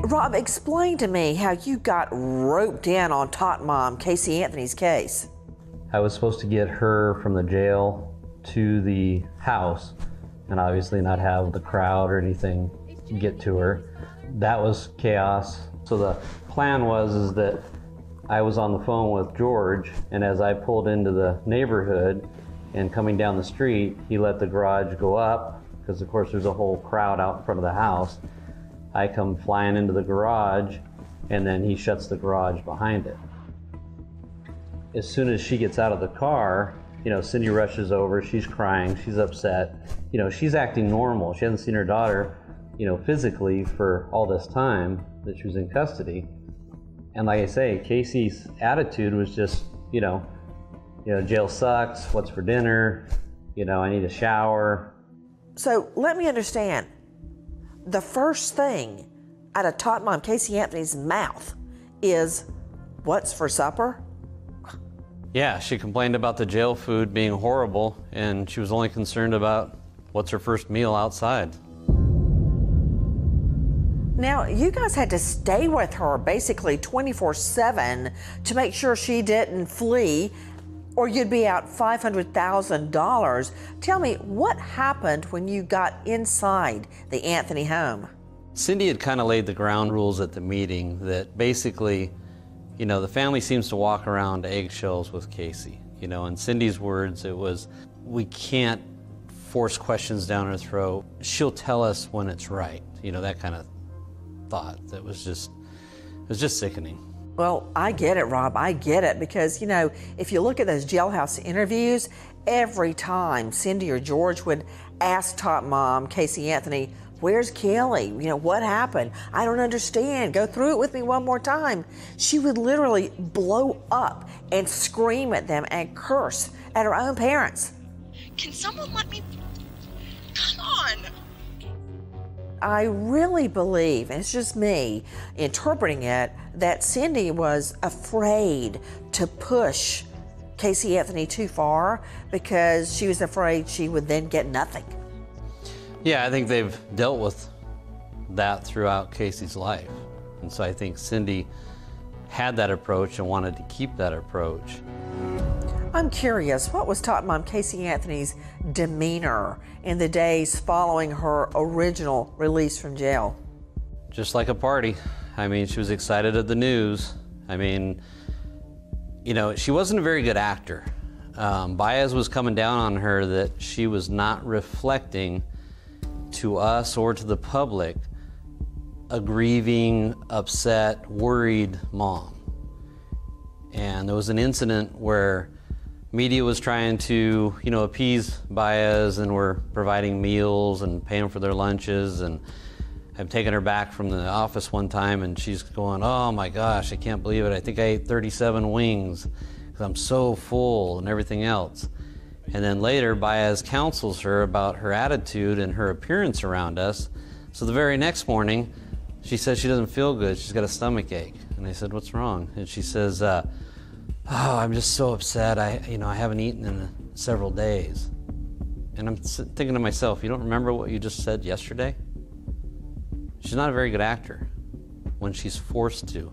Rob, explain to me how you got roped in on Tot Mom Casey Anthony's case. I was supposed to get her from the jail to the house and obviously not have the crowd or anything get to her. That was chaos. So the plan was that I was on the phone with George, and as I pulled into the neighborhood and coming down the street, he let the garage go up because of course there's a whole crowd out in front of the house. I come flying into the garage, and then he shuts the garage behind it. As soon as she gets out of the car, Cindy rushes over, she's crying, she's upset. She's acting normal. She hasn't seen her daughter, physically for all this time that she was in custody. And like I say, Casey's attitude was just, jail sucks, what's for dinner, I need a shower. So let me understand. The first thing out of Tot Mom Casey Anthony's mouth is, what's for supper? Yeah, she complained about the jail food being horrible, and she was only concerned about what's her first meal outside. Now, you guys had to stay with her basically 24/7 to make sure she didn't flee, or you'd be out $500,000. Tell me, what happened when you got inside the Anthony home? Cindy had kind of laid the ground rules at the meeting that basically, the family seems to walk around eggshells with Casey. In Cindy's words, it was, we can't force questions down her throat. She'll tell us when it's right. That kind of thought. It was just sickening. Well, I get it, Rob. I get it because, if you look at those jailhouse interviews, every time Cindy or George would ask Tot Mom Casey Anthony, where's Kelly? What happened? I don't understand. Go through it with me one more time. She would literally blow up and scream at them and curse at her own parents. Can someone let me? Come on. I really believe, and it's just me interpreting it, that Cindy was afraid to push Casey Anthony too far because she was afraid she would then get nothing. Yeah, I think they've dealt with that throughout Casey's life. And so I think Cindy had that approach and wanted to keep that approach. I'm curious, what was Tot Mom Casey Anthony's demeanor in the days following her original release from jail? Just like a party. She was excited at the news. She wasn't a very good actor. Baez was coming down on her that she was not reflecting to us or to the public a grieving, upset, worried mom. And there was an incident where media was trying to, appease Baez and were providing meals and paying for their lunches. And I've taken her back from the office one time and she's going, oh my gosh, I can't believe it. I think I ate 37 wings because I'm so full and everything else. And then later, Baez counsels her about her attitude and her appearance around us. So the very next morning, she says she doesn't feel good. She's got a stomach ache. And I said, what's wrong? And she says, oh, I'm just so upset. I haven't eaten in several days. And I'm thinking to myself, you don't remember what you just said yesterday? She's not a very good actor when she's forced to.